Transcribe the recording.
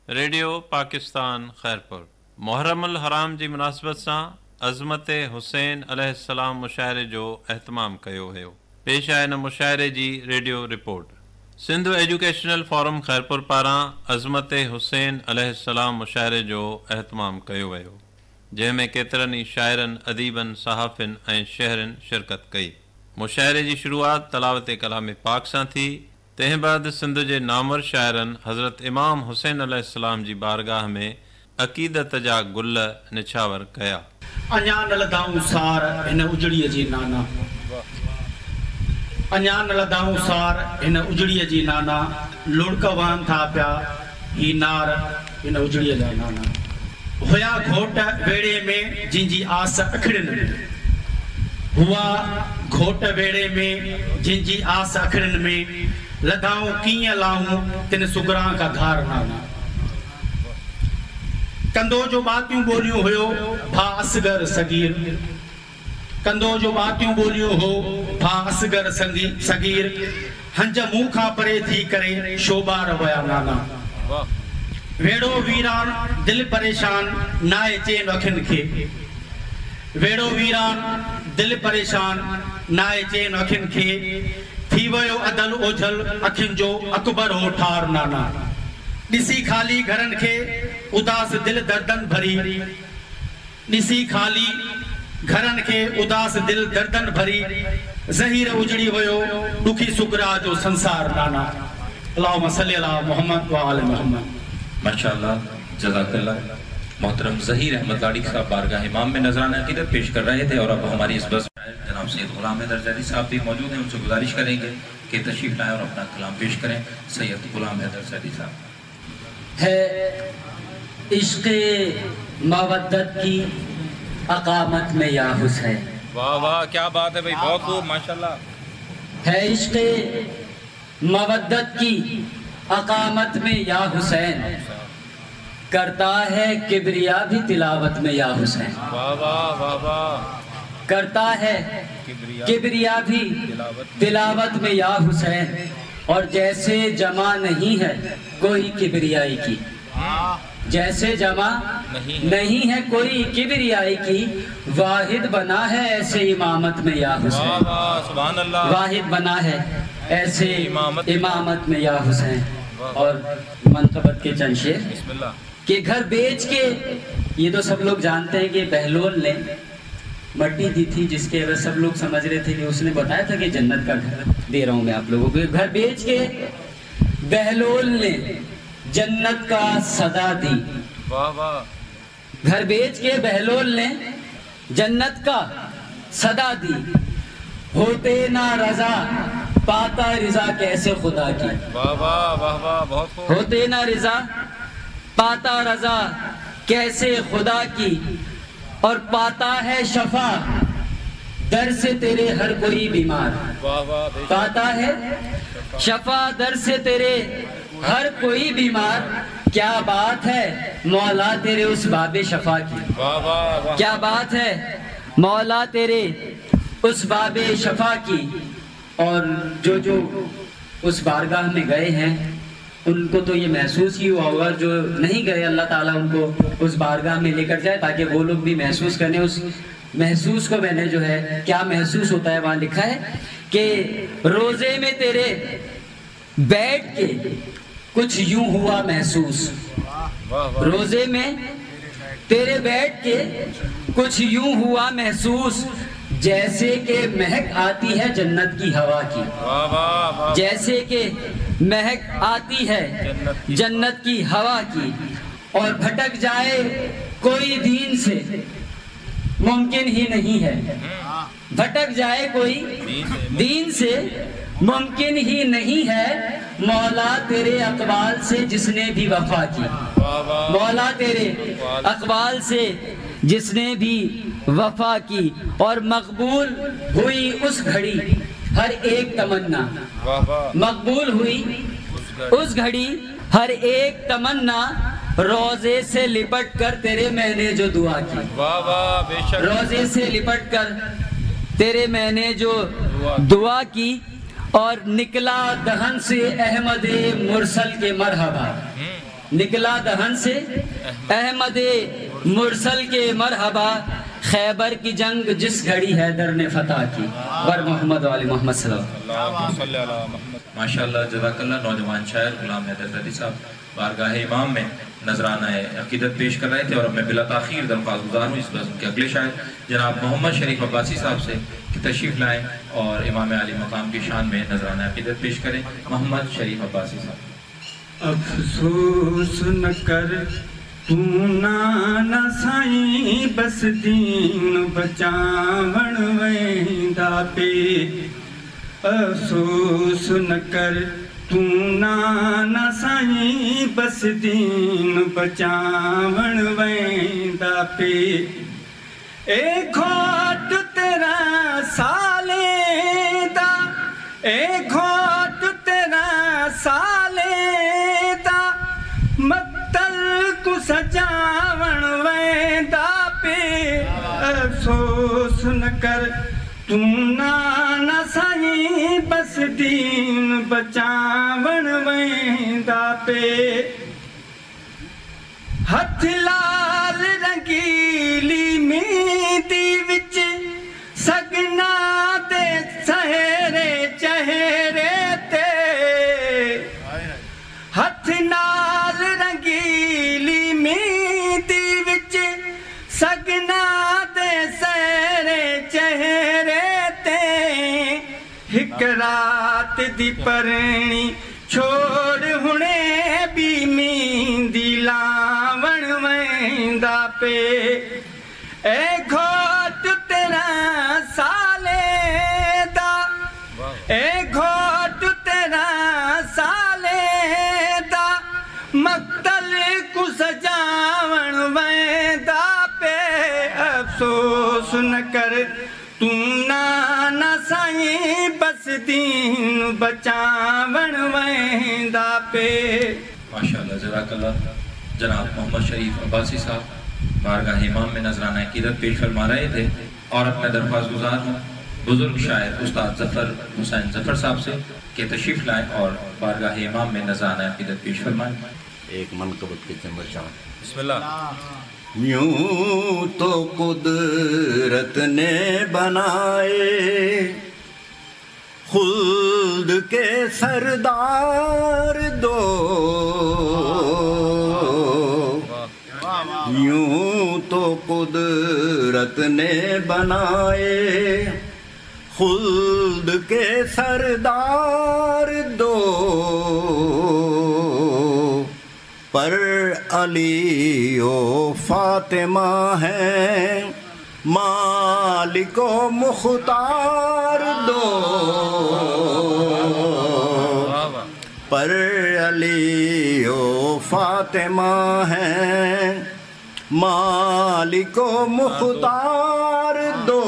Radio Pakistan Khairpur Muharram अल हराम जी मुनासिबत सां अज़मत हुसैन अलैहिस्सलाम मुशाइरे जो एहतमाम कयो वियो। पेश आहे इन मुशाइरे जी radio report. Sindh educational forum Khairpur पारां अज़मत हुसैन अलैहिस्सलाम मुशाइरे जो एहतमाम कयो वियो, जंहिंमें केतिरनि ई शाइरनि, अदीबनि, सहाफ़िन ऐं शहरनि शिरकत कई। मुशाइरे जी शुरूआत तलावत कलाम पाक सां थी। तंहिं बाद सिंध जे नामवर शाइरनि हज़रत इमाम हुसैन अलैहिस्सलाम जी बारगाह में अक़ीदत जा गुल निछावर कया। अञा न लधाऊं सार हिन उजड़ीअ जी नाना, अञा न लधाऊं सार हिन उजड़ीअ जी नाना, लुड़क वहनि था पिया ही नार हिन उजड़ीअ जा नाना। हुया घोट वेड़े में जिंजी आस अखड़िन में, हुआ घोट वेड़े में जिंजी आस अखड़िन में, लधाऊं कीअं लाऊं तिन सुगरां का धार नाना। कंदो जो बातियूं ॿोलियूं हुयो भा असगर सगीर, कंदो जो बातियूं ॿोलियूं हो भा असगर सगीर, हंज मुंह खां परे थी करे शोबार वया नाना। वेड़ो वीरान दिल परेशान नाए चेन अखियुनि खे, वेड़ो वीरान दिल परेशान नाए चेन अखियुनि खे, थी वयो अदल ओझल अखियुनि जो अकबर हो ठार नाना। ॾिसी खाली घरनि खे उदास दिल दर्दन भरी, ॾिसी खाली घरनि खे उदास दिल दर्दन भरी, ज़हीर उजड़ी वयो दुखी सुगरा जो संसार नाना। अल्लाहुम्मा सल्ली अला मुहम्मद व आले मुहम्मद। माशाअल्लाह, जज़ाकल्लाह। मोहतरम ज़हीर अहमद लाड़ी साहब बारगाह इमाम में नजराना अक़ीदत पेश कर रहे थे और अब हमारी इस बस जनाब सैयद गुलाम हैदर ज़ैदी साहब भी मौजूद हैं। उनसे गुजारिश करेंगे कि तशरीफ लाएं और अपना कलाम पेश करें। सैयद गुलाम हैदर ज़ैदी साहब। है इश्क़े मवद्दत की अकामत में या हुसैन। वाह वाह, क्या बात है भाई, बहुत खूब, माशाअल्लाह। है इश्क़े मवद्दत की अकामत में या हुसैन, करता है किबरिया भी तिलावत में या हुसैन। वाह वाह वाह वाह, करता है किबरिया भी तिलावत में या हुसैन, और जैसे जमा नहीं है कोई किबरियाई की, जैसे जमा नहीं है कोई किबरियाई की, वाहिद बना है ऐसे इमामत में या हुसैन। सुभान अल्लाह, वाहिद बना है ऐसे इमामत में या हुसैन। और मनक़बत के चंद शेर कि घर बेच के, ये तो सब लोग जानते हैं कि बहलोल ने मट्टी दी थी जिसके वजह सब लोग समझ रहे थे कि उसने बताया था कि जन्नत का घर दे रहा हूं मैं आप लोगों को। घर बेच के बहलोल ने जन्नत का सदा दी। वाह वाह। घर बेच के बहलोल ने जन्नत का सदा दी, होते ना रजा पाता रिजा कैसे खुदा की। वाह वाह वाह वाह, बहुत खूब। होते ना रिजा पाता रजा कैसे खुदा की, और पाता है शफा दर से तेरे हर कोई बीमार। वाह वाह, पाता है शफा दर से तेरे हर कोई बीमार, क्या बात है मौला तेरे उस बाबे शफा की। वाह वाह वाह, क्या बात है मौला तेरे उस बाबे शफा की। और जो उस बारगाह में गए हैं उनको तो ये महसूस ही हुआ होगा, जो नहीं गए अल्लाह ताला उनको उस बारगाह में लेकर जाए ताकि वो लोग भी महसूस करें। उस महसूस को मैंने जो है क्या महसूस होता है वहाँ लिखा है कि रोजे में तेरे बैठ के कुछ यूं हुआ महसूस, रोजे में तेरे बैठ के कुछ यूं हुआ महसूस, जैसे कि महक आती है जन्नत की हवा की। वाह वाह वाह, जैसे कि महक आती है जन्नत की हवा की, और भटक जाए कोई दीन से मुमकिन ही नहीं है, भटक जाए कोई दीन से मुमकिन ही नहीं है, मौला तेरे अक़बाल से जिसने भी वफा की। मौला तेरे अक़बाल से जिसने भी वफा की, और मकबूल हुई उस घड़ी हर एक तमन्ना। मकबूल हुई उस घड़ी हर एक तमन्ना, रोजे से लिपट कर तेरे मैंने जो दुआ की। रोजे से लिपट कर तेरे मैंने जो दुआ की, और निकला दहन से अहमद मुरसल के मरहबा, نکلا دہن سے احمد مرسل کے مرحبا، خیبر کی جنگ جس گھڑی حیدر نے فتح کی، ور محمد والی محمد صلی اللہ علیہ وسلم۔ ماشاءاللہ، جزاک اللہ۔ نوجوان شاعر غلام حیدر زیدی صاحب بارگاہ امام میں نذرانہ عقیدت پیش کر رہے تھے، اور اب میں بلا تاخیر درخواست گزار ہوں اس بزم کے اگلے شاعر جناب محمد شریف عباسی صاحب سے کہ تشریف لائیں اور امام علی مقام کی شان میں نذرانہ عقیدت پیش کریں۔ محمد شریف عباسی صاحب۔ افسوس نہ کر تو نانا سائیں، بس دین بچاون ویندا پے۔ افسوس نہ کر تو نانا سائیں، بس دین بچاون ویندا پے۔ اے گھوٹ تیرا سالے دا، اے گھوٹ تیرا سالے دا، مقتل کو سجاون ویندا پے۔ افسوس نہ کر تو نانا سائیں، بس دین بچاون ویندا پے۔ ہتھ لال رنگیلی مہندی وچ سگنا دے سہرے چہرے تے، ہتھ نال رنگیلی مہندی وچ سگنا دے سہرے چہرے تے۔ ہک رات دی پرنی چھوڑ ہنے بھی مہندی لاون ویندا پے۔ اے گھوٹ تیرا سالے دا، اے گھوٹ تیرا سالے دا، مقتل کو سجاون ویندا پے۔ افسوس نہ کر تو نانا سائیں، بس دین بچاون ویندا پے۔ ماشاءاللہ، جزاک اللہ۔ جناب محمد شریف عباسی صاحب بارگاہ امام میں نذرانہ عقیدت پیش فرما رہے تھے، اور اب میں درخواست گزار ہوں بزرگ شاعر استاد ظفر حسین ظفر صاحب سے کہ تشریف لائیں اور بارگاہ امام میں نذرانہ عقیدت پیش فرمائیں۔ ایک منقبت کے چمبر شاہ۔ بسم اللہ۔ یوں تو قدرت نے بنائے خلد کے سردار دو، یوں تو قدرت نے بنائے خلد کے سردار دو، پر علی و فاطمہ ہیں مالک و مختار دو، پر علی و فاطمہ ہیں مالک و مختار دو۔